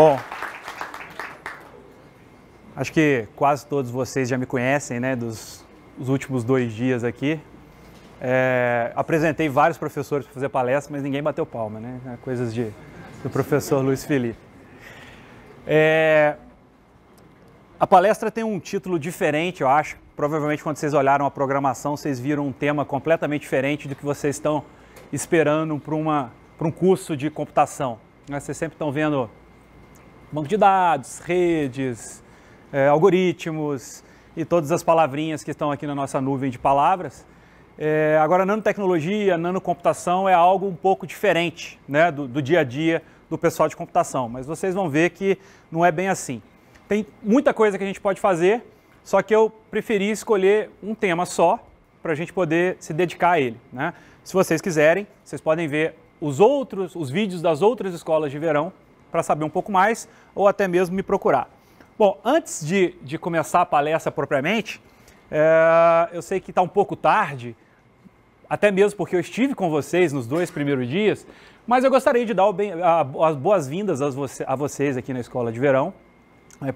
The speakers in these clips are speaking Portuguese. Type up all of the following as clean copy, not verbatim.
Bom, acho que quase todos vocês já me conhecem, né, dos últimos 2 dias aqui. Apresentei vários professores para fazer palestra, mas ninguém bateu palma, né? Coisas do professor Luiz Felipe. A palestra tem um título diferente, eu acho. Provavelmente quando vocês olharam a programação, vocês viram um tema completamente diferente do que vocês estão esperando para um curso de computação. Vocês sempre estão vendo banco de dados, redes, algoritmos e todas as palavrinhas que estão aqui na nossa nuvem de palavras. Agora, nanotecnologia, nanocomputação é algo um pouco diferente, né, do dia a dia do pessoal de computação, mas vocês vão ver que não é bem assim. Tem muita coisa que a gente pode fazer, só que eu preferi escolher um tema só para a gente poder se dedicar a ele, né? Se vocês quiserem, vocês podem ver os vídeos das outras escolas de verão para saber um pouco mais ou até mesmo me procurar. Bom, antes de começar a palestra propriamente, eu sei que está um pouco tarde, até mesmo porque eu estive com vocês nos 2 primeiros dias, mas eu gostaria de dar as boas-vindas a vocês aqui na Escola de Verão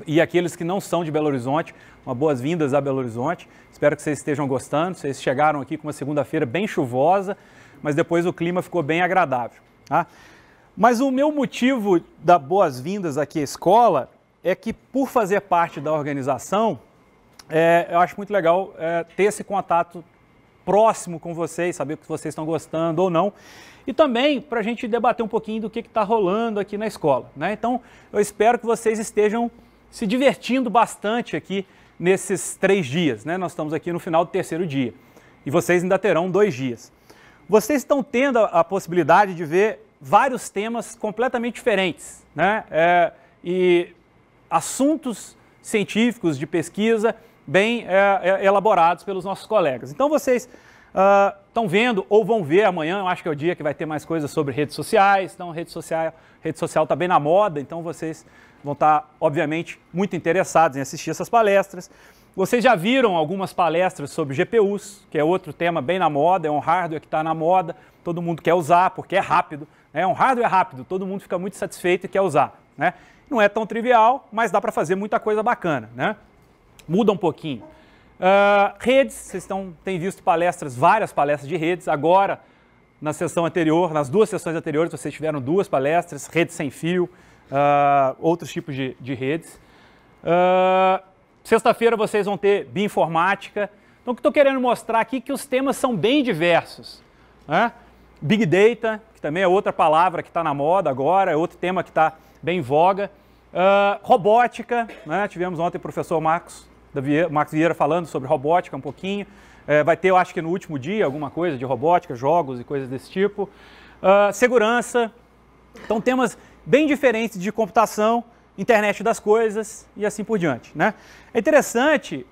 e aqueles que não são de Belo Horizonte, boas-vindas a Belo Horizonte. Espero que vocês estejam gostando. Vocês chegaram aqui com uma segunda-feira bem chuvosa, mas depois o clima ficou bem agradável, tá? Mas o meu motivo da boas-vindas aqui à escola é que, por fazer parte da organização, eu acho muito legal ter esse contato próximo com vocês, saber o que vocês estão gostando ou não, e também para a gente debater um pouquinho do que está rolando aqui na escola, né? Então, eu espero que vocês estejam se divertindo bastante aqui nesses 3 dias, né? Nós estamos aqui no final do 3º dia e vocês ainda terão 2 dias. Vocês estão tendo a possibilidade de ver vários temas completamente diferentes, né? E assuntos científicos de pesquisa bem elaborados pelos nossos colegas. Então vocês estão vendo ou vão ver amanhã, eu acho que é o dia que vai ter mais coisas sobre redes sociais. Então rede social está bem na moda, então vocês vão estar, obviamente, muito interessados em assistir essas palestras. Vocês já viram algumas palestras sobre GPUs, que é outro tema bem na moda, é um hardware que está na moda, todo mundo quer usar porque é rápido, né? É um hardware rápido, todo mundo fica muito satisfeito e quer usar, né? Não é tão trivial, mas dá para fazer muita coisa bacana, né? Muda um pouquinho. Redes, vocês têm visto várias palestras de redes. Agora, na sessão anterior, nas 2 sessões anteriores, vocês tiveram 2 palestras, redes sem fio, outros tipos de redes. Sexta-feira vocês vão ter bioinformática. Então, o que estou querendo mostrar aqui é que os temas são bem diversos, né? Big Data, que também é outra palavra que está na moda agora, é outro tema que está bem em voga. Robótica, né? Tivemos ontem o professor Marcos Vieira falando sobre robótica um pouquinho. Vai ter, eu acho que no último dia, alguma coisa de robótica, jogos e coisas desse tipo. Segurança. Então, temas bem diferentes de computação, internet das coisas e assim por diante, né? É interessante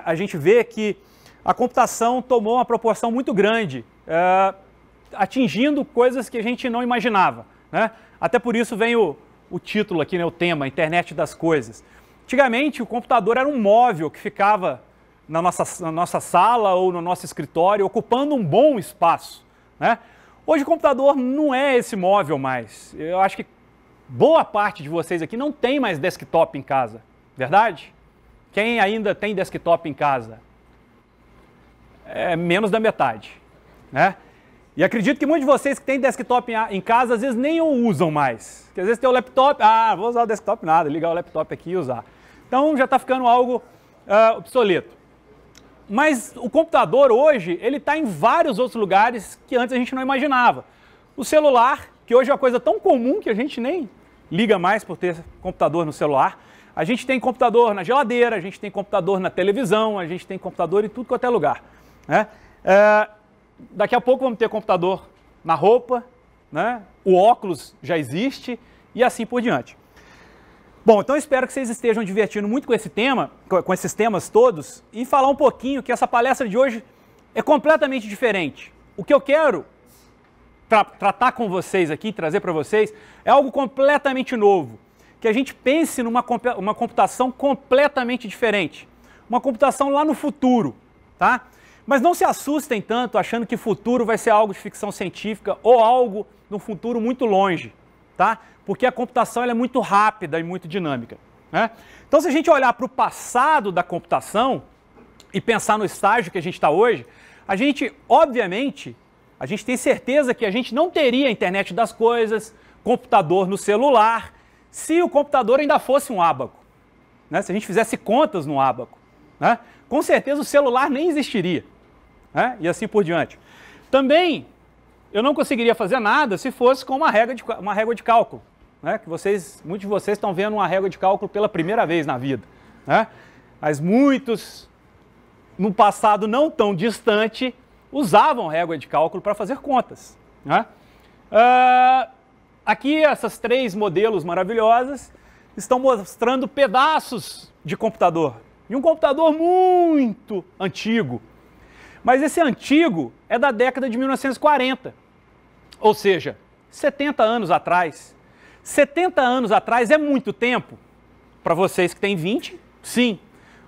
a gente ver que a computação tomou uma proporção muito grande, atingindo coisas que a gente não imaginava, né? Até por isso vem o título aqui, né, o tema, internet das coisas. Antigamente, o computador era um móvel que ficava na nossa sala ou no nosso escritório, ocupando um bom espaço, né? Hoje o computador não é esse móvel mais. Eu acho que boa parte de vocês aqui não tem mais desktop em casa, verdade? Quem ainda tem desktop em casa? É menos da metade, né? E acredito que muitos de vocês que têm desktop em casa, às vezes nem o usam mais. Porque às vezes tem o laptop, vou usar o desktop nada, ligar o laptop aqui e usar. Então já está ficando algo obsoleto. Mas o computador hoje, ele está em vários outros lugares que antes a gente não imaginava. O celular, que hoje é uma coisa tão comum que a gente nem liga mais por ter computador no celular. A gente tem computador na geladeira, a gente tem computador na televisão, a gente tem computador em tudo quanto é lugar, né? Daqui a pouco vamos ter computador na roupa, né? O óculos já existe e assim por diante. Bom, então eu espero que vocês estejam divertindo muito com esse tema, com esses temas todos, e falar um pouquinho que essa palestra de hoje é completamente diferente. O que eu quero tratar com vocês aqui, trazer para vocês, é algo completamente novo. Que a gente pense numa computação completamente diferente. Uma computação lá no futuro, tá? Mas não se assustem tanto achando que futuro vai ser algo de ficção científica ou algo num futuro muito longe, tá? Porque a computação ela é muito rápida e muito dinâmica, né? Então, se a gente olhar para o passado da computação e pensar no estágio que a gente está hoje, a gente, obviamente, a gente tem certeza que a gente não teria a internet das coisas, computador no celular, se o computador ainda fosse um ábaco, né? Se a gente fizesse contas no ábaco, né? Com certeza o celular nem existiria, né? E assim por diante. Também, eu não conseguiria fazer nada se fosse com uma régua de cálculo, né? Que muitos de vocês estão vendo uma régua de cálculo pela primeira vez na vida, né? Mas muitos, no passado não tão distante, usavam régua de cálculo para fazer contas, né? Aqui, essas 3 modelos maravilhosas estão mostrando pedaços de computador, de um computador muito antigo. Mas esse antigo é da década de 1940, ou seja, 70 anos atrás. 70 anos atrás é muito tempo para vocês que têm 20, sim.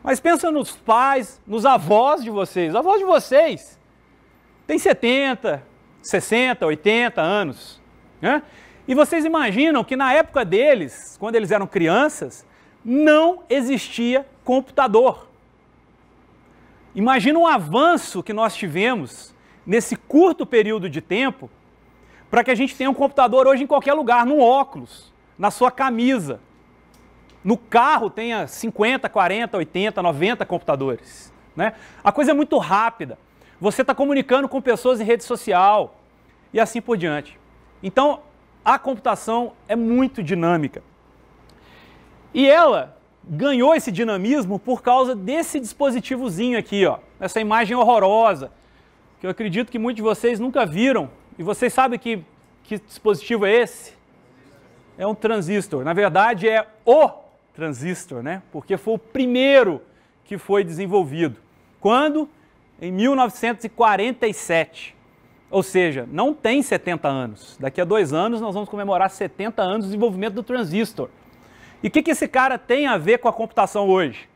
Mas pensa nos pais, nos avós de vocês. Os avós de vocês têm 70, 60, 80 anos, né? E vocês imaginam que na época deles, quando eles eram crianças, não existia computador. Imagina o avanço que nós tivemos nesse curto período de tempo para que a gente tenha um computador hoje em qualquer lugar, no óculos, na sua camisa. No carro tenha 50, 40, 80, 90 computadores, né? A coisa é muito rápida. Você está comunicando com pessoas em rede social e assim por diante. Então, a computação é muito dinâmica. E ela ganhou esse dinamismo por causa desse dispositivozinho aqui, ó, essa imagem horrorosa, que eu acredito que muitos de vocês nunca viram. E vocês sabem que dispositivo é esse? É um transistor. Na verdade, é o transistor, né? Porque foi o primeiro que foi desenvolvido. Quando? Em 1947. Ou seja, não tem 70 anos. Daqui a 2 anos nós vamos comemorar 70 anos do desenvolvimento do transistor. E o que esse cara tem a ver com a computação hoje?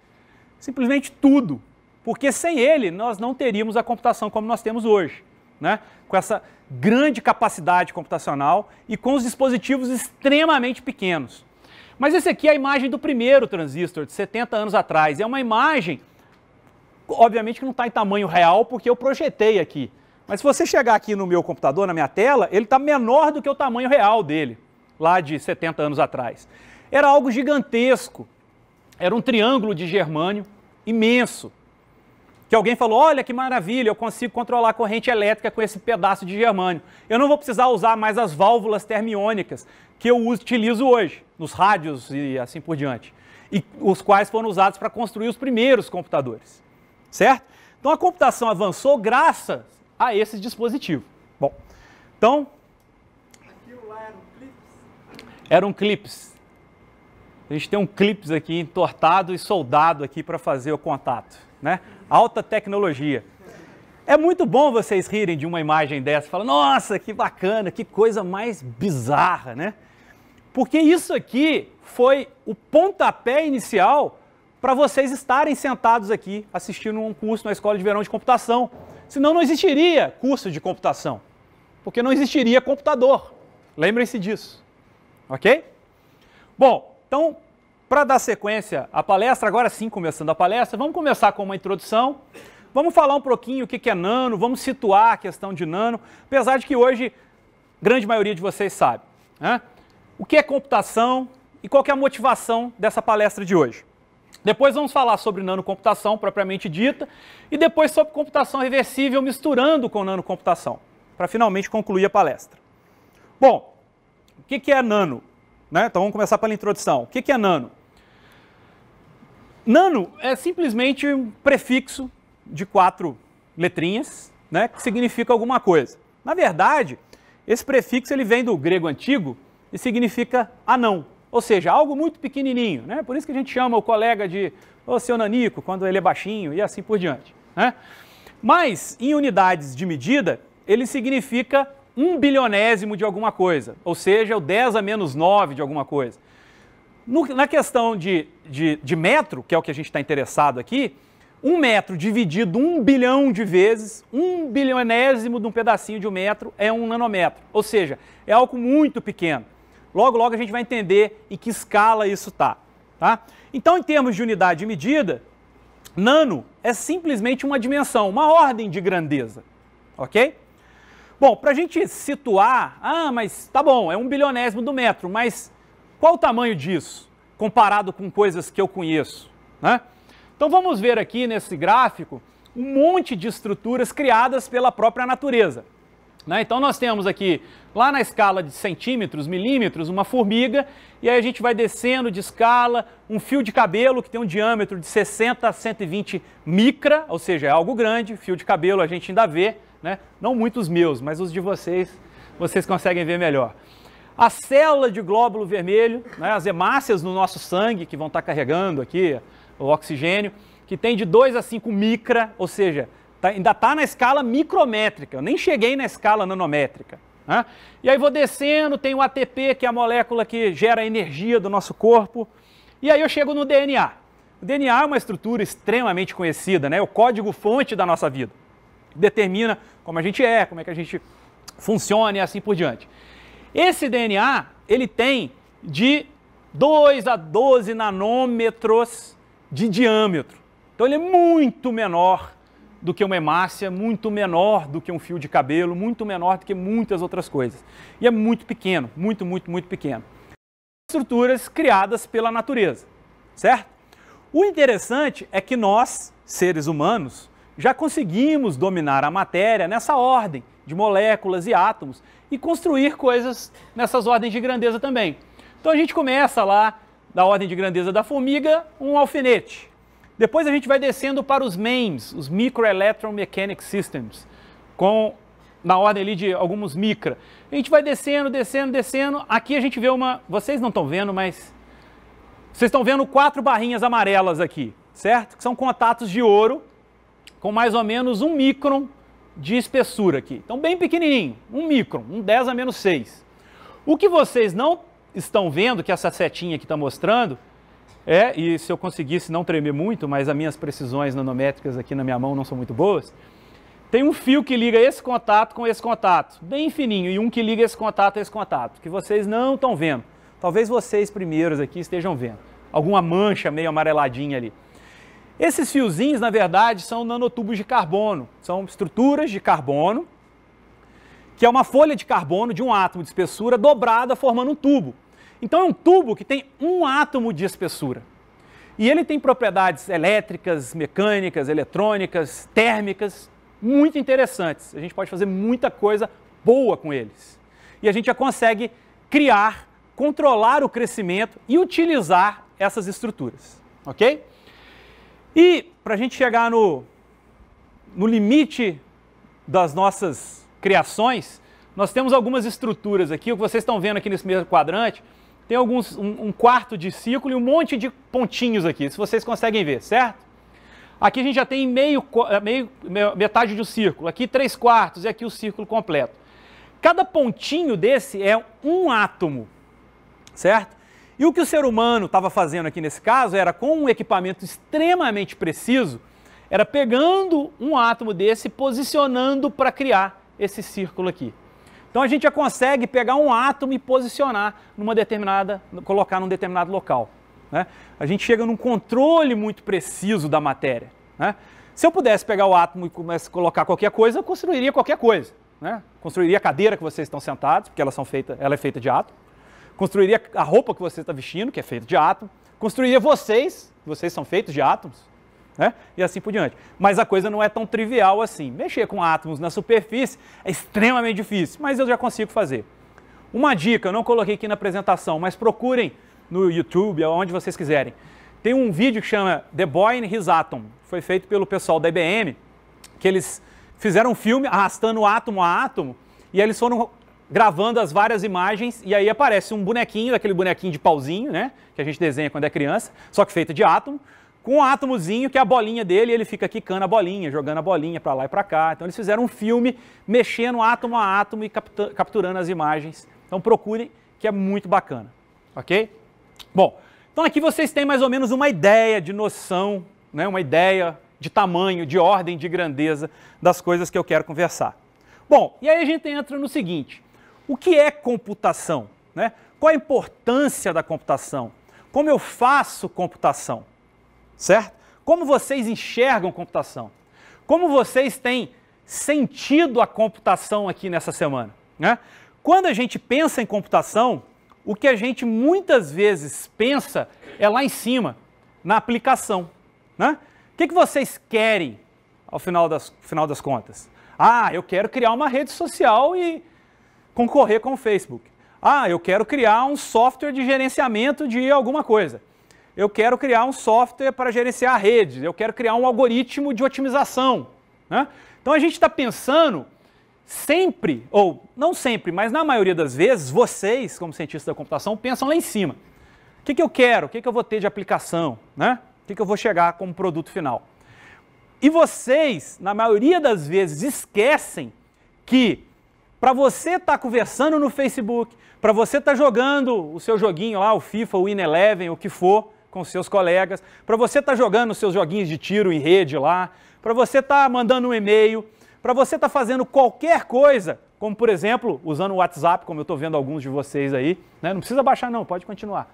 Simplesmente tudo. Porque sem ele nós não teríamos a computação como nós temos hoje, né? Com essa grande capacidade computacional e com os dispositivos extremamente pequenos. Mas esse aqui é a imagem do primeiro transistor, de 70 anos atrás. É uma imagem, obviamente que não está em tamanho real, porque eu projetei aqui. Mas se você chegar aqui no meu computador, na minha tela, ele está menor do que o tamanho real dele, lá de 70 anos atrás. Era algo gigantesco. Era um triângulo de germânio imenso. Que alguém falou, olha que maravilha, eu consigo controlar a corrente elétrica com esse pedaço de germânio. Eu não vou precisar usar mais as válvulas termiônicas que eu utilizo hoje, nos rádios e assim por diante. E os quais foram usados para construir os primeiros computadores. Certo? Então a computação avançou graças a esse dispositivo. Bom, então... Aquilo lá eram clips? Eram clips. A gente tem um clips aqui entortado e soldado aqui para fazer o contato, né? Alta tecnologia. É muito bom vocês rirem de uma imagem dessa, falam, nossa, que bacana, que coisa mais bizarra, né? Porque isso aqui foi o pontapé inicial para vocês estarem sentados aqui assistindo um curso na Escola de Verão de Computação. Senão não existiria curso de computação, porque não existiria computador. Lembrem-se disso, ok? Bom, então, para dar sequência à palestra, agora sim começando a palestra, vamos começar com uma introdução, vamos falar um pouquinho o que é nano, vamos situar a questão de nano, apesar de que hoje a grande maioria de vocês sabe, né? O que é computação e qual que é a motivação dessa palestra de hoje. Depois vamos falar sobre nanocomputação propriamente dita e depois sobre computação reversível misturando com nanocomputação, para finalmente concluir a palestra. Bom, o que é nano? Né? Então vamos começar pela introdução. O que é nano? Nano é simplesmente um prefixo de 4 letrinhas, né, que significa alguma coisa. Na verdade, esse prefixo ele vem do grego antigo e significa anão. Ou seja, algo muito pequenininho, né? Por isso que a gente chama o colega de seu nanico, quando ele é baixinho e assim por diante, né? Mas, em unidades de medida, ele significa 1 bilionésimo de alguma coisa, ou seja, o 10 a menos 9 de alguma coisa. Na questão de metro, que é o que a gente está interessado aqui, 1 metro dividido 1 bilhão de vezes, 1 bilionésimo de um pedacinho de 1 metro é 1 nanômetro, ou seja, é algo muito pequeno. Logo, logo a gente vai entender em que escala isso está. Tá? Então, em termos de unidade de medida, nano é simplesmente uma dimensão, uma ordem de grandeza. Ok? Bom, para a gente situar, mas tá bom, é 1/1000º do metro, mas qual o tamanho disso comparado com coisas que eu conheço? Né? Então vamos ver aqui nesse gráfico um monte de estruturas criadas pela própria natureza. Né? Então nós temos aqui, lá na escala de centímetros, milímetros, uma formiga, e aí a gente vai descendo de escala, um fio de cabelo que tem um diâmetro de 60 a 120 micra, ou seja, é algo grande, fio de cabelo a gente ainda vê, né? Não muitos meus, mas os de vocês conseguem ver melhor. A célula de glóbulo vermelho, né? As hemácias no nosso sangue, que vão estar carregando aqui o oxigênio, que tem de 2 a 5 micra, ou seja, ainda está na escala micrométrica, eu nem cheguei na escala nanométrica. Né? E aí vou descendo, tem o ATP, que é a molécula que gera a energia do nosso corpo, e aí eu chego no DNA. O DNA é uma estrutura extremamente conhecida, né? É o código-fonte da nossa vida. Determina como a gente é, como é que a gente funciona e assim por diante. Esse DNA, ele tem de 2 a 12 nanômetros de diâmetro. Então ele é muito menor do que uma hemácia, muito menor do que um fio de cabelo, muito menor do que muitas outras coisas. E é muito pequeno, muito, muito, muito pequeno. Estruturas criadas pela natureza, certo? O interessante é que nós, seres humanos, já conseguimos dominar a matéria nessa ordem de moléculas e átomos e construir coisas nessas ordens de grandeza também. Então a gente começa lá, da ordem de grandeza da formiga, um alfinete. Depois a gente vai descendo para os MEMS, os Microelectromechanic Systems, na ordem ali de alguns micra. A gente vai descendo, descendo, descendo. Aqui a gente vê vocês não estão vendo, mas vocês estão vendo 4 barrinhas amarelas aqui, certo? Que são contatos de ouro com mais ou menos 1 micron de espessura aqui. Então bem pequenininho, 1 micron, um 10 a menos 6. O que vocês não estão vendo, que essa setinha aqui está mostrando, e se eu conseguisse não tremer muito, mas as minhas precisões nanométricas aqui na minha mão não são muito boas, tem um fio que liga esse contato com esse contato, bem fininho, e um que liga esse contato a esse contato, que vocês não estão vendo. Talvez vocês primeiros aqui estejam vendo. Alguma mancha meio amareladinha ali. Esses fiozinhos, na verdade, são nanotubos de carbono. São estruturas de carbono, que é uma folha de carbono de um átomo de espessura dobrada formando um tubo. Então é um tubo que tem um átomo de espessura. E ele tem propriedades elétricas, mecânicas, eletrônicas, térmicas, muito interessantes. A gente pode fazer muita coisa boa com eles. E a gente já consegue criar, controlar o crescimento e utilizar essas estruturas. Ok? E para a gente chegar no limite das nossas criações, nós temos algumas estruturas aqui, o que vocês estão vendo aqui nesse mesmo quadrante, tem um quarto de círculo e um monte de pontinhos aqui, se vocês conseguem ver, certo? Aqui a gente já tem metade de um círculo, aqui 3/4 e aqui o círculo completo. Cada pontinho desse é um átomo, certo? E o que o ser humano estava fazendo aqui nesse caso era, com um equipamento extremamente preciso, era pegando um átomo desse e posicionando para criar esse círculo aqui. Então a gente já consegue pegar um átomo e posicionar colocar num determinado local. Né? A gente chega num controle muito preciso da matéria. Né? Se eu pudesse pegar o átomo e começar a colocar qualquer coisa, eu construiria qualquer coisa. Né? Construiria a cadeira que vocês estão sentados, porque ela é feita de átomo. Construiria a roupa que você está vestindo, que é feita de átomo. Construiria vocês são feitos de átomos. Né? E assim por diante. Mas a coisa não é tão trivial assim. Mexer com átomos na superfície é extremamente difícil, mas eu já consigo fazer. Uma dica, eu não coloquei aqui na apresentação, mas procurem no YouTube, onde vocês quiserem. Tem um vídeo que chama The Boy and His Atom. Foi feito pelo pessoal da IBM, que eles fizeram um filme arrastando átomo a átomo, e aí eles foram gravando as várias imagens, e aí aparece um bonequinho, aquele bonequinho de pauzinho, né, que a gente desenha quando é criança, só que feito de átomo, com um átomozinho que é a bolinha dele, e ele fica quicando a bolinha, jogando a bolinha para lá e para cá. Então eles fizeram um filme mexendo átomo a átomo e capturando as imagens. Então procurem, que é muito bacana, ok? Bom, então aqui vocês têm mais ou menos uma ideia de noção, né, uma ideia de tamanho, de ordem, de grandeza das coisas que eu quero conversar. Bom, e aí a gente entra no seguinte: o que é computação? Né? Qual a importância da computação? Como eu faço computação? Certo? Como vocês enxergam computação? Como vocês têm sentido a computação aqui nessa semana? Né? Quando a gente pensa em computação, o que a gente muitas vezes pensa é lá em cima, na aplicação. Né? O que vocês querem ao final das contas? Ah, eu quero criar uma rede social e concorrer com o Facebook. Ah, eu quero criar um software de gerenciamento de alguma coisa. Eu quero criar um software para gerenciar redes. Eu quero criar um algoritmo de otimização. Né? Então a gente está pensando sempre, ou não sempre, mas na maioria das vezes, vocês, como cientistas da computação, pensam lá em cima. O que eu quero? O que eu vou ter de aplicação? Né? O que eu vou chegar como produto final? E vocês, na maioria das vezes, esquecem que para você estar conversando no Facebook, para você estar jogando o seu joguinho lá, o FIFA, o Win Eleven, o que for, com seus colegas, para você estar jogando os seus joguinhos de tiro em rede lá, para você estar mandando um e-mail, para você estar fazendo qualquer coisa, como por exemplo, usando o WhatsApp, como eu estou vendo alguns de vocês aí, né? Não precisa baixar não, pode continuar.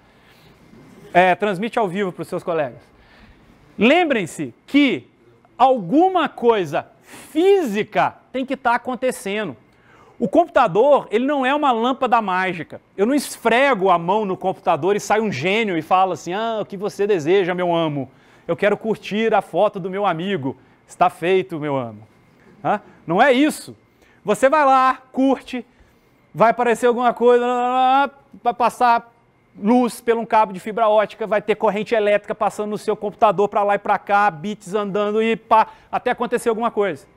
Transmite ao vivo para os seus colegas. Lembrem-se que alguma coisa física tem que estar acontecendo. O computador, ele não é uma lâmpada mágica. Eu não esfrego a mão no computador e sai um gênio e fala assim, o que você deseja, meu amo? Eu quero curtir a foto do meu amigo. Está feito, meu amo. Não é isso. Você vai lá, curte, vai aparecer alguma coisa, vai passar luz por um cabo de fibra ótica, vai ter corrente elétrica passando no seu computador para lá e para cá, bits andando e pá, até acontecer alguma coisa.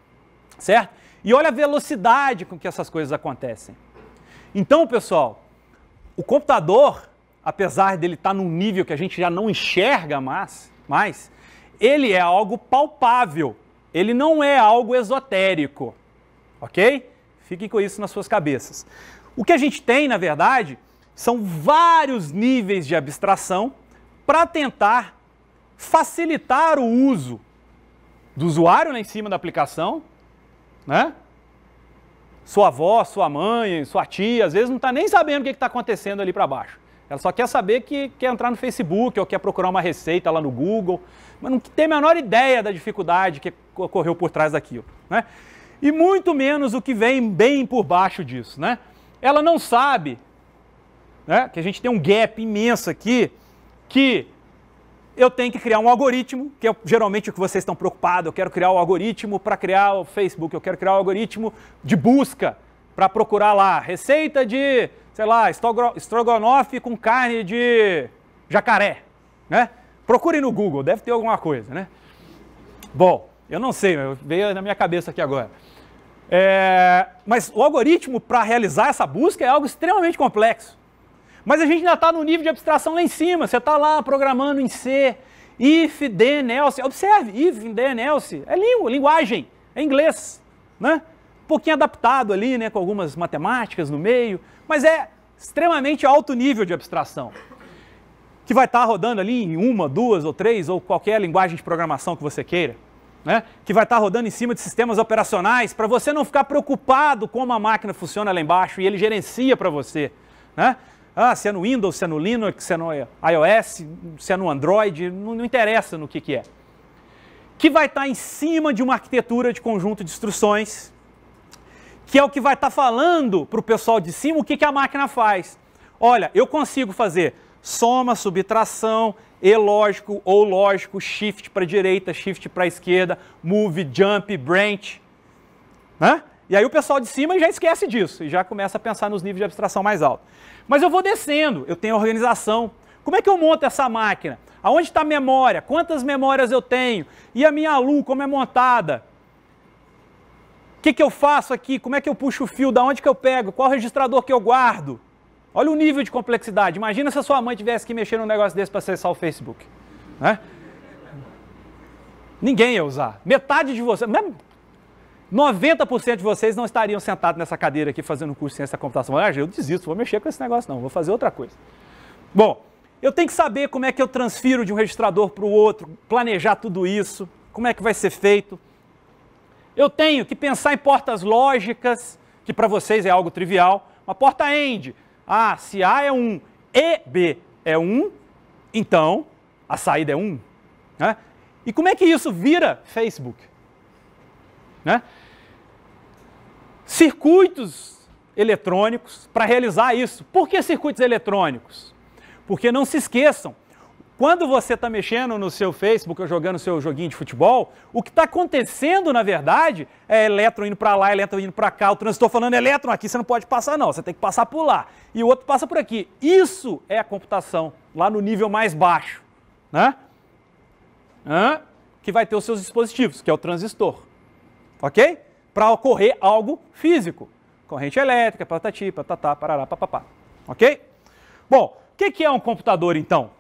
Certo? E olha a velocidade com que essas coisas acontecem. Então, pessoal, o computador, apesar dele estar num nível que a gente já não enxerga mais, ele é algo palpável. Ele não é algo esotérico. Ok? Fiquem com isso nas suas cabeças. O que a gente tem, na verdade, são vários níveis de abstração para tentar facilitar o uso do usuário lá em cima da aplicação, né? Sua avó, sua mãe, sua tia, às vezes não está nem sabendo o que está acontecendo ali para baixo. Ela só quer saber que quer entrar no Facebook ou quer procurar uma receita lá no Google, mas não tem a menor ideia da dificuldade que ocorreu por trás daquilo. Né? E muito menos o que vem bem por baixo disso. Né? Ela não sabe, né, que a gente tem um gap imenso aqui, que eu tenho que criar um algoritmo, que é geralmente o que vocês estão preocupados, eu quero criar o algoritmo para criar o Facebook, eu quero criar o algoritmo de busca para procurar lá, receita de, sei lá, estrogonofe com carne de jacaré, né? Procure no Google, deve ter alguma coisa, né? Bom, eu não sei, veio na minha cabeça aqui agora. Mas o algoritmo para realizar essa busca é algo extremamente complexo. Mas a gente ainda está no nível de abstração lá em cima. Você está lá programando em C, if, then, else. Observe, if, then, else. É linguagem, é inglês. Né? Um pouquinho adaptado ali, né, com algumas matemáticas no meio. Mas é extremamente alto nível de abstração. Que vai estar rodando ali em 1, 2 ou 3, ou qualquer linguagem de programação que você queira. Né? Que vai estar rodando em cima de sistemas operacionais, para você não ficar preocupado como a máquina funciona lá embaixo e ele gerencia para você. Né? Se é no Windows, se é no Linux, se é no iOS, se é no Android, não interessa no que é. Que vai estar em cima de uma arquitetura de conjunto de instruções, que é o que vai estar falando para o pessoal de cima o que a máquina faz. Olha, eu consigo fazer soma, subtração, e lógico, ou lógico, shift para a direita, shift para a esquerda, move, jump, branch. Né? E aí o pessoal de cima já esquece disso e já começa a pensar nos níveis de abstração mais altos. Mas eu vou descendo, eu tenho organização. Como é que eu monto essa máquina? Aonde está a memória? Quantas memórias eu tenho? E a minha ALU, como é montada? O que eu faço aqui? Como é que eu puxo o fio? Da onde que eu pego? Qual registrador que eu guardo? Olha o nível de complexidade. Imagina se a sua mãe tivesse que mexer num negócio desse para acessar o Facebook. Né? Ninguém ia usar. Metade de vocês, 90% de vocês não estariam sentados nessa cadeira aqui fazendo um curso de ciência da computação. Eu desisto, vou mexer com esse negócio não, vou fazer outra coisa. Bom, eu tenho que saber como é que eu transfiro de um registrador para o outro, planejar tudo isso, como é que vai ser feito. Eu tenho que pensar em portas lógicas, que para vocês é algo trivial. Uma porta AND, Ah, se A é 1 e B é 1, então a saída é 1. Né? E como é que isso vira Facebook? Né? Circuitos eletrônicos para realizar isso. Por que circuitos eletrônicos? Porque não se esqueçam, quando você está mexendo no seu Facebook ou jogando seu joguinho de futebol, o que está acontecendo, na verdade, é elétron indo para lá, elétron indo para cá, o transistor falando elétron aqui, você não pode passar não, você tem que passar por lá. E o outro passa por aqui. Isso é a computação, lá no nível mais baixo, né? Que vai ter os seus dispositivos, que é o transistor. Ok? Para ocorrer algo físico. Corrente elétrica, patati, patatá, parará, papapá. Ok? Bom, o que é um computador, então?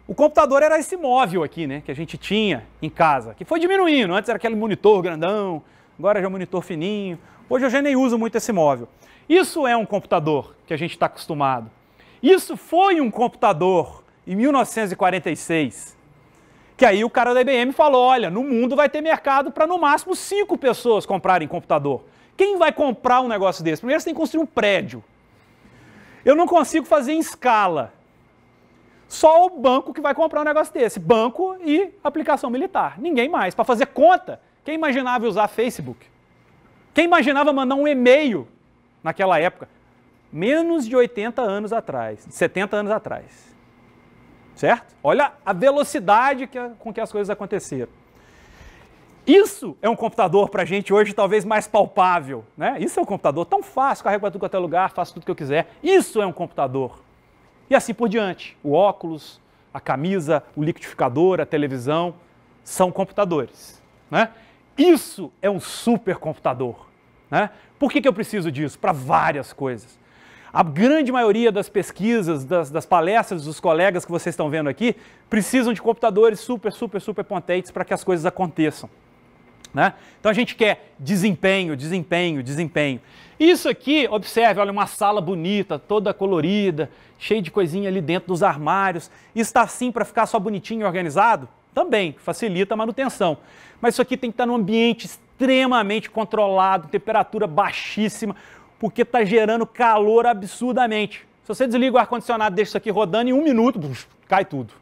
O computador era esse móvel aqui, né, que a gente tinha em casa, que foi diminuindo. Antes era aquele monitor grandão, agora já é um monitor fininho. Hoje eu já nem uso muito esse móvel. Isso é um computador que a gente está acostumado. Isso foi um computador em 1946, que aí o cara da IBM falou, olha, no mundo vai ter mercado para no máximo 5 pessoas comprarem computador. Quem vai comprar um negócio desse? Primeiro você tem que construir um prédio. Eu não consigo fazer em escala. Só o banco que vai comprar um negócio desse. Banco e aplicação militar. Ninguém mais. Para fazer conta, quem imaginava usar Facebook? Quem imaginava mandar um e-mail naquela época? Menos de 80 anos atrás, 70 anos atrás. Certo? Olha a velocidade com que as coisas aconteceram. Isso é um computador para a gente hoje talvez mais palpável. Né? Isso é um computador tão fácil, carrego para tudo quanto é lugar, faço tudo que eu quiser. Isso é um computador. E assim por diante. O óculos, a camisa, o liquidificador, a televisão, são computadores. Né? Isso é um supercomputador. Né? Por que eu preciso disso? Para várias coisas. A grande maioria das pesquisas, das palestras dos colegas que vocês estão vendo aqui, precisam de computadores super potentes para que as coisas aconteçam. Né? Então a gente quer desempenho. Isso aqui, observe, olha, uma sala bonita, toda colorida, cheia de coisinha ali dentro dos armários. Isso está assim para ficar só bonitinho e organizado? Também, facilita a manutenção. Mas isso aqui tem que estar num ambiente extremamente controlado, temperatura baixíssima, porque está gerando calor absurdamente. Se você desliga o ar-condicionado, deixa isso aqui rodando, em 1 minuto, cai tudo.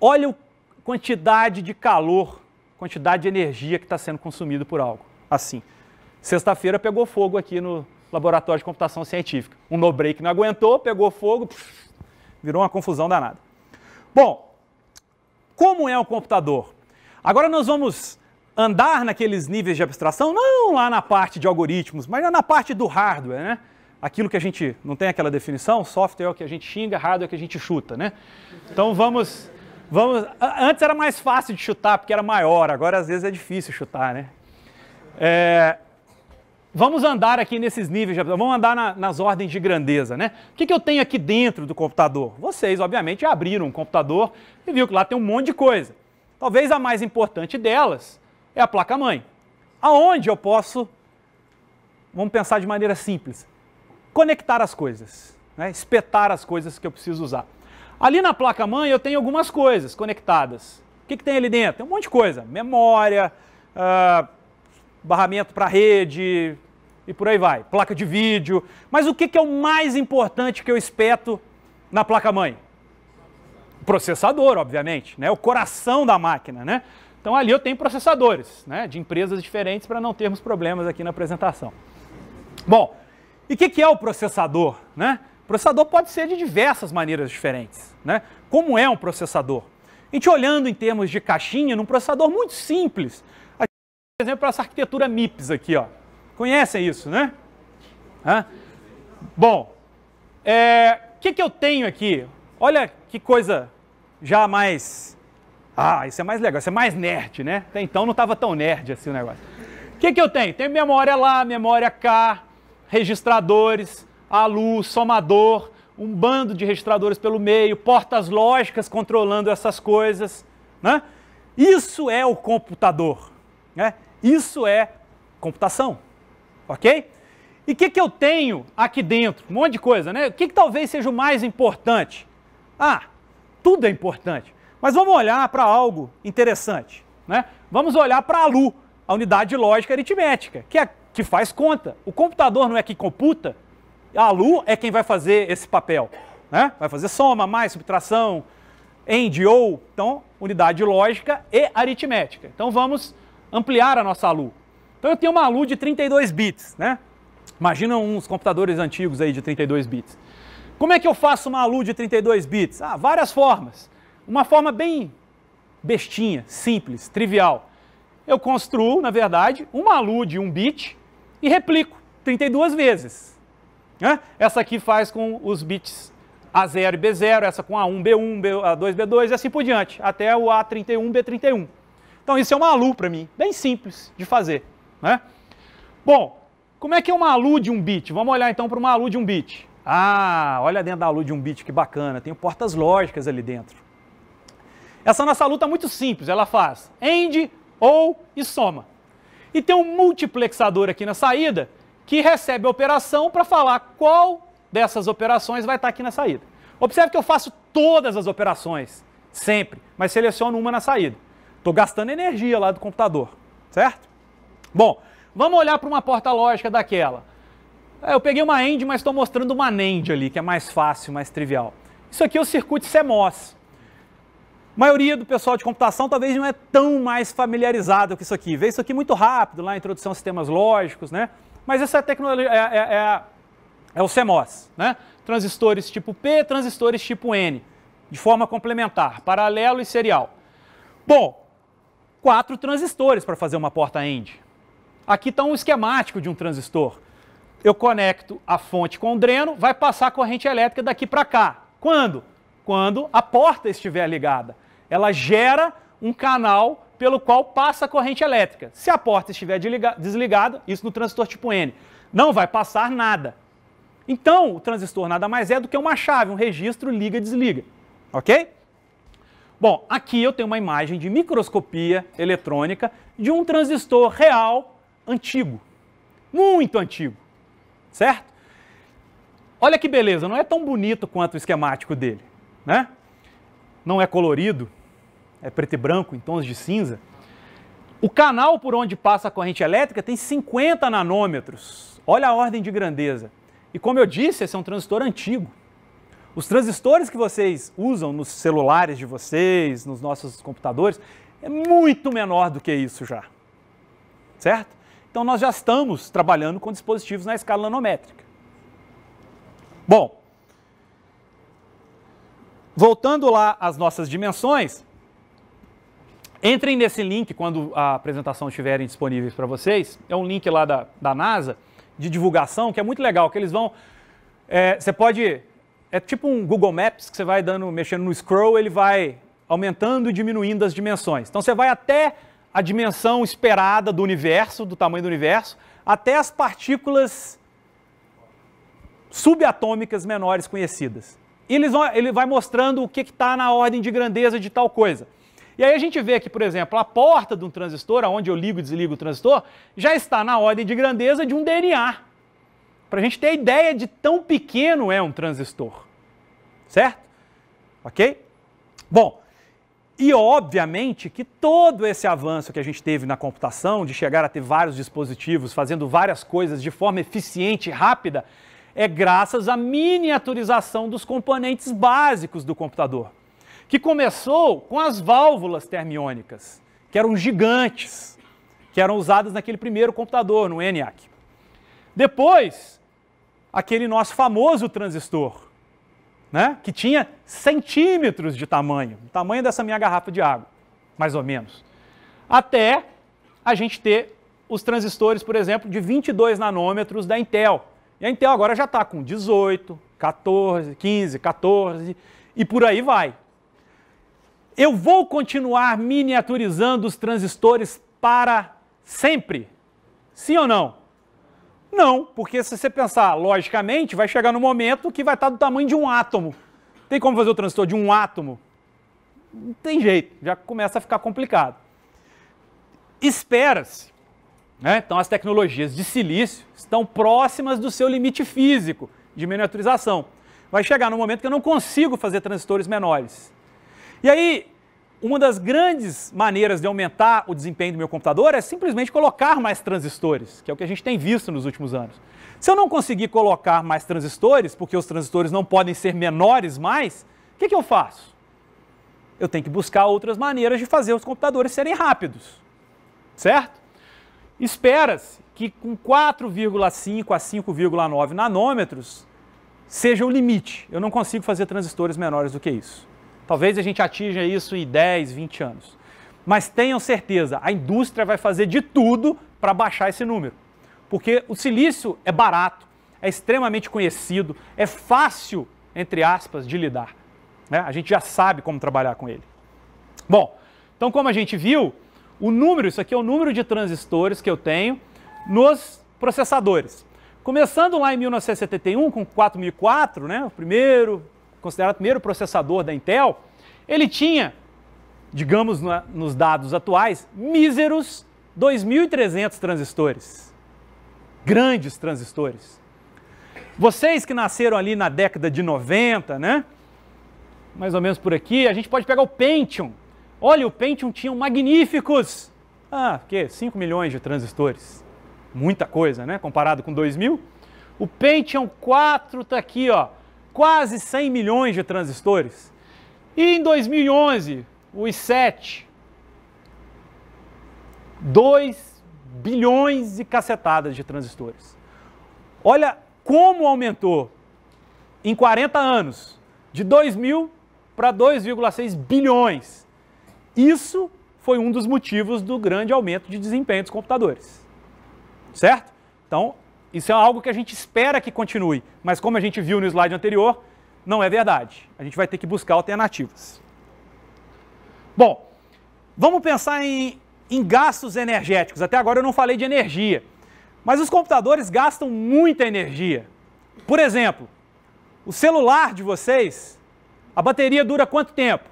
Olha a quantidade de calor, quantidade de energia que está sendo consumido por algo. Assim. Sexta-feira pegou fogo aqui no laboratório de computação científica. Um no-break não aguentou, pegou fogo, virou uma confusão danada. Bom, como é um computador? Agora nós vamos andar naqueles níveis de abstração, não lá na parte de algoritmos, mas na parte do hardware, né? Aquilo que a gente, não tem aquela definição, software é o que a gente xinga, hardware é o que a gente chuta, né? Então vamos, antes era mais fácil de chutar porque era maior, agora às vezes é difícil chutar, né? Vamos andar aqui nesses níveis, vamos andar nas ordens de grandeza, né? O que eu tenho aqui dentro do computador? Vocês, obviamente, abriram um computador e viram que lá tem um monte de coisa. Talvez a mais importante delas é a placa-mãe. Aonde eu posso, vamos pensar de maneira simples, conectar as coisas, né? Espetar as coisas que eu preciso usar. Ali na placa-mãe eu tenho algumas coisas conectadas. O que tem ali dentro? Tem um monte de coisa. Memória, barramento para rede e por aí vai. Placa de vídeo. Mas o que é o mais importante que eu espeto na placa-mãe? O processador, obviamente, né? O coração da máquina, né? Então ali eu tenho processadores, né? De empresas diferentes para não termos problemas aqui na apresentação. Bom, e o que é o processador, né? O processador pode ser de diversas maneiras diferentes, né? Como é um processador? A gente olhando em termos de caixinha, num processador muito simples, por exemplo, essa arquitetura MIPS aqui, ó. Conhecem isso, né? Bom, o que eu tenho aqui? Olha que coisa já mais... isso é mais legal, isso é mais nerd, né? Até então não estava tão nerd assim o negócio. O que eu tenho? Tenho memória lá, memória cá, registradores, ALU, somador, um bando de registradores pelo meio, portas lógicas controlando essas coisas, né? Isso é o computador, né? Isso é computação, ok? E o que eu tenho aqui dentro? Um monte de coisa, né? O que talvez seja o mais importante? Tudo é importante. Mas vamos olhar para algo interessante, né? Vamos olhar para a ALU, a unidade de lógica aritmética, que faz conta. O computador não é que computa? A ALU é quem vai fazer esse papel, né? Vai fazer soma, mais, subtração, AND, OR, então unidade lógica e aritmética. Então vamos ampliar a nossa ALU. Então eu tenho uma ALU de 32 bits, né? Imagina uns computadores antigos aí de 32 bits. Como é que eu faço uma ALU de 32 bits? Ah, várias formas. Uma forma bem bestinha, simples, trivial. Eu construo, na verdade, uma ALU de 1 bit e replico 32 vezes. Né? Essa aqui faz com os bits A0 e B0, essa com A1, B1, A2, B2 e assim por diante, até o A31, B31. Então isso é uma ALU para mim, bem simples de fazer. Né? Bom, como é que é uma ALU de 1 bit? Vamos olhar então para uma ALU de 1 bit. Ah, olha dentro da ALU de 1 bit, que bacana, tem portas lógicas ali dentro. Essa nossa ALU está muito simples, ela faz AND, OR e soma. E tem um multiplexador aqui na saída que recebe a operação para falar qual dessas operações vai estar aqui na saída. Observe que eu faço todas as operações, sempre, mas seleciono uma na saída. Estou gastando energia lá do computador, certo? Bom, vamos olhar para uma porta lógica daquela. Eu peguei uma AND, mas estou mostrando uma NAND ali, que é mais fácil, mais trivial. Isso aqui é o circuito CMOS. A maioria do pessoal de computação talvez não é tão mais familiarizado com isso aqui. Vê isso aqui muito rápido, lá na introdução a sistemas lógicos, né? Mas essa tecnologia é o CMOS, né? Transistores tipo P, transistores tipo N, de forma complementar, paralelo e serial. Bom, 4 transistores para fazer uma porta AND. Aqui está um esquemático de um transistor. Eu conecto a fonte com o dreno, vai passar a corrente elétrica daqui para cá. Quando? Quando a porta estiver ligada. Ela gera um canal pelo qual passa a corrente elétrica. Se a porta estiver desligada, isso no transistor tipo N, não vai passar nada. Então, o transistor nada mais é do que uma chave, um registro liga-desliga. Ok? Bom, aqui eu tenho uma imagem de microscopia eletrônica de um transistor real antigo. Muito antigo. Certo? Olha que beleza, não é tão bonito quanto o esquemático dele, né? Não é colorido, é preto e branco, em tons de cinza. O canal por onde passa a corrente elétrica tem 50 nanômetros. Olha a ordem de grandeza. E como eu disse, esse é um transistor antigo. Os transistores que vocês usam nos celulares de vocês, nos nossos computadores, é muito menor do que isso já. Certo? Então nós já estamos trabalhando com dispositivos na escala nanométrica. Bom, voltando lá às nossas dimensões, entrem nesse link quando a apresentação estiverem disponíveis para vocês. É um link lá da NASA, de divulgação, que é muito legal, que eles vão... você pode... É tipo um Google Maps, que você vai mexendo no scroll, ele vai aumentando e diminuindo as dimensões. Então você vai até a dimensão esperada do universo, do tamanho do universo, até as partículas subatômicas menores conhecidas. E ele vai mostrando o que está na ordem de grandeza de tal coisa. E aí a gente vê aqui, por exemplo, a porta de um transistor, onde eu ligo e desligo o transistor, já está na ordem de grandeza de um DNA. Para a gente ter a ideia de tão pequeno é um transistor. Certo? Ok? Bom, e obviamente que todo esse avanço que a gente teve na computação, de chegar a ter vários dispositivos fazendo várias coisas de forma eficiente e rápida, é graças à miniaturização dos componentes básicos do computador, que começou com as válvulas termiônicas, que eram gigantes, que eram usadas naquele primeiro computador, no ENIAC. Depois, aquele nosso famoso transistor, né, que tinha centímetros de tamanho, o tamanho dessa minha garrafa de água, mais ou menos. Até a gente ter os transistores, por exemplo, de 22 nanômetros da Intel. E a Intel agora já está com 18, 14, 15, 14 e por aí vai. Eu vou continuar miniaturizando os transistores para sempre? Sim ou não? Não, porque se você pensar logicamente, vai chegar no momento que vai estar do tamanho de um átomo. Tem como fazer o transistor de um átomo? Não tem jeito, já começa a ficar complicado. Espera-se, né? Então as tecnologias de silício estão próximas do seu limite físico de miniaturização. Vai chegar no momento que eu não consigo fazer transistores menores. E aí, uma das grandes maneiras de aumentar o desempenho do meu computador é simplesmente colocar mais transistores, que é o que a gente tem visto nos últimos anos. Se eu não conseguir colocar mais transistores, porque os transistores não podem ser menores mais, o que eu faço? Eu tenho que buscar outras maneiras de fazer os computadores serem rápidos, certo? Espera-se que com 4,5 a 5,9 nanômetros seja o limite. Eu não consigo fazer transistores menores do que isso. Talvez a gente atinja isso em 10, 20 anos. Mas tenham certeza, a indústria vai fazer de tudo para baixar esse número. Porque o silício é barato, é extremamente conhecido, é fácil, entre aspas, de lidar. Né? A gente já sabe como trabalhar com ele. Bom, então como a gente viu, o número, isso aqui é o número de transistores que eu tenho nos processadores. Começando lá em 1971 com 4004, né, considerado o primeiro processador da Intel, ele tinha, digamos nos dados atuais, míseros 2.300 transistores. Grandes transistores. Vocês que nasceram ali na década de 90, né, mais ou menos por aqui, a gente pode pegar o Pentium. Olha, o Pentium tinha magníficos, 5 milhões de transistores. Muita coisa, né, comparado com 2000. O Pentium 4 está aqui, ó, quase 100 milhões de transistores. E em 2011, o i7, 2 bilhões e cacetadas de transistores. Olha como aumentou em 40 anos, de 2.000 para 2,6 bilhões. Isso foi um dos motivos do grande aumento de desempenho dos computadores. Certo? Então, isso é algo que a gente espera que continue, mas como a gente viu no slide anterior, não é verdade. A gente vai ter que buscar alternativas. Bom, vamos pensar em gastos energéticos. Até agora eu não falei de energia, mas os computadores gastam muita energia. Por exemplo, o celular de vocês, a bateria dura quanto tempo?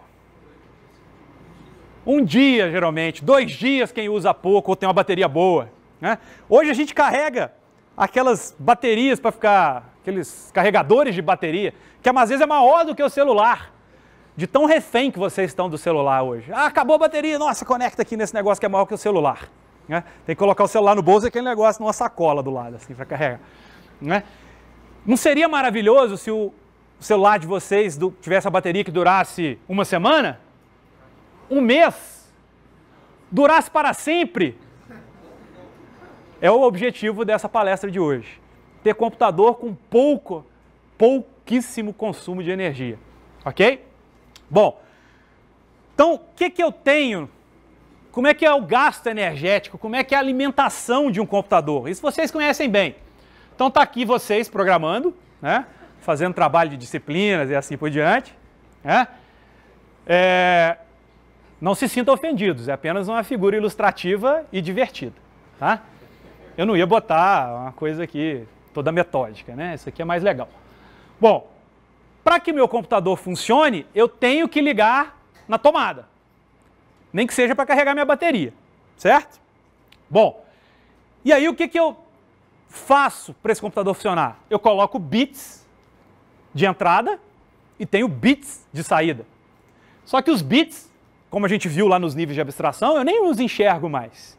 Um dia, geralmente. 2 dias quem usa pouco ou tem uma bateria boa. Né? Hoje a gente carrega aquelas baterias para ficar, aqueles carregadores de bateria, que às vezes é maior do que o celular, de tão refém que vocês estão do celular hoje. Acabou a bateria, nossa, conecta aqui nesse negócio que é maior que o celular. Né? Tem que colocar o celular no bolso e aquele negócio numa sacola do lado, assim, para carregar. Né? Não seria maravilhoso se o celular de vocês tivesse a bateria que durasse uma semana? Um mês? Durasse para sempre? É o objetivo dessa palestra de hoje. Ter computador com pouquíssimo consumo de energia. Ok? Bom, então o que eu tenho? Como é que é o gasto energético? Como é que é a alimentação de um computador? Isso vocês conhecem bem. Então está aqui vocês programando, né? Fazendo trabalho de disciplinas e assim por diante. Né? Não se sintam ofendidos, é apenas uma figura ilustrativa e divertida. Tá? Eu não ia botar uma coisa aqui toda metódica, né? Isso aqui é mais legal. Bom, para que meu computador funcione, eu tenho que ligar na tomada. Nem que seja para carregar minha bateria, certo? Bom, e aí o que eu faço para esse computador funcionar? Eu coloco bits de entrada e tenho bits de saída. Só que os bits, como a gente viu lá nos níveis de abstração, eu nem os enxergo mais,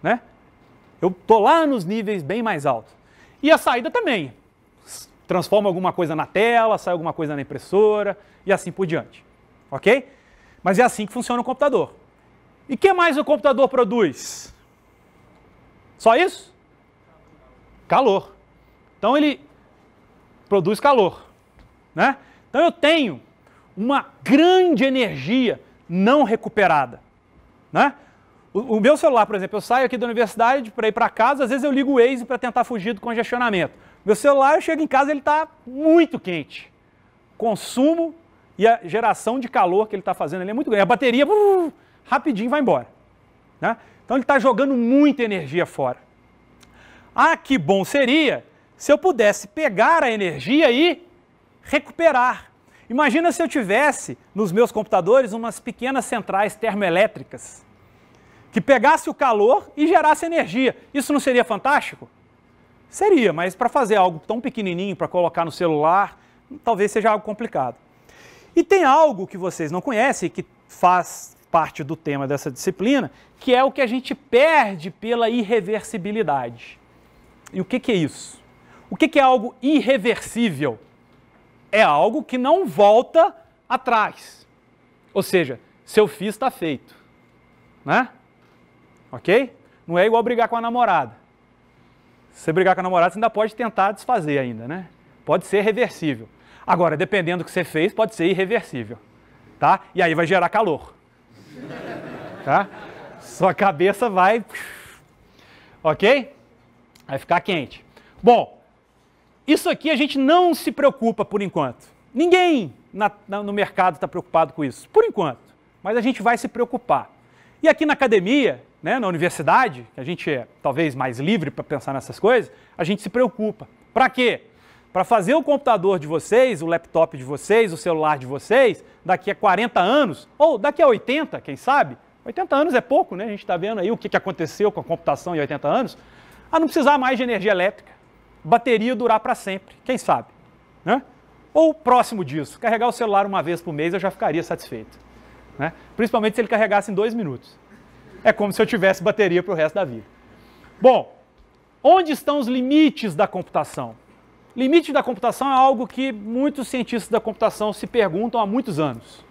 né? Eu estou lá nos níveis bem mais altos. E a saída também. Transforma alguma coisa na tela, sai alguma coisa na impressora e assim por diante. Ok? Mas é assim que funciona o computador. E o que mais o computador produz? Só isso? Calor. Então ele produz calor. Né? Então eu tenho uma grande energia não recuperada. Né? O meu celular, por exemplo, eu saio aqui da universidade para ir para casa, às vezes eu ligo o Waze para tentar fugir do congestionamento. Meu celular, eu chego em casa, ele está muito quente. Consumo e a geração de calor que ele está fazendo ele é muito grande. A bateria, rapidinho vai embora. Né? Então ele está jogando muita energia fora. Que bom seria se eu pudesse pegar a energia e recuperar. Imagina se eu tivesse nos meus computadores umas pequenas centrais termoelétricas que pegasse o calor e gerasse energia. Isso não seria fantástico? Seria, mas para fazer algo tão pequenininho, para colocar no celular, talvez seja algo complicado. E tem algo que vocês não conhecem, que faz parte do tema dessa disciplina, que é o que a gente perde pela irreversibilidade. E o que é isso? O que é algo irreversível? É algo que não volta atrás. Ou seja, se eu fiz, está feito. Né? Ok? Não é igual brigar com a namorada. Se você brigar com a namorada, você ainda pode tentar desfazer ainda, né? Pode ser reversível. Agora, dependendo do que você fez, pode ser irreversível. Tá? E aí vai gerar calor. Tá? Sua cabeça vai... Ok? Vai ficar quente. Bom, isso aqui a gente não se preocupa por enquanto. Ninguém no mercado está preocupado com isso, por enquanto. Mas a gente vai se preocupar. E aqui na academia, né, na universidade, que a gente é talvez mais livre para pensar nessas coisas, a gente se preocupa. Para quê? Para fazer o computador de vocês, o laptop de vocês, o celular de vocês, daqui a 40 anos, ou daqui a 80, quem sabe? 80 anos é pouco, né? A gente está vendo aí o que aconteceu com a computação em 80 anos. A não precisar mais de energia elétrica, bateria durar para sempre, quem sabe? Né? Ou próximo disso, carregar o celular uma vez por mês eu já ficaria satisfeito. Né? Principalmente se ele carregasse em 2 minutos. É como se eu tivesse bateria para o resto da vida. Bom, onde estão os limites da computação? Limite da computação é algo que muitos cientistas da computação se perguntam há muitos anos.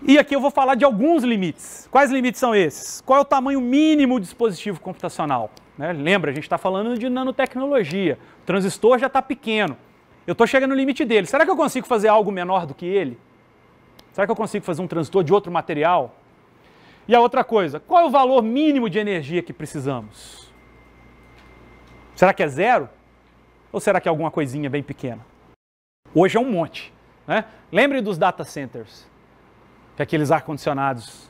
E aqui eu vou falar de alguns limites. Quais limites são esses? Qual é o tamanho mínimo do dispositivo computacional? Né? Lembra, a gente está falando de nanotecnologia. O transistor já está pequeno. Eu estou chegando no limite dele. Será que eu consigo fazer algo menor do que ele? Será que eu consigo fazer um transistor de outro material? E a outra coisa, qual é o valor mínimo de energia que precisamos? Será que é 0? Ou será que é alguma coisinha bem pequena? Hoje é um monte. Né? Lembre dos data centers, que é aqueles ar-condicionados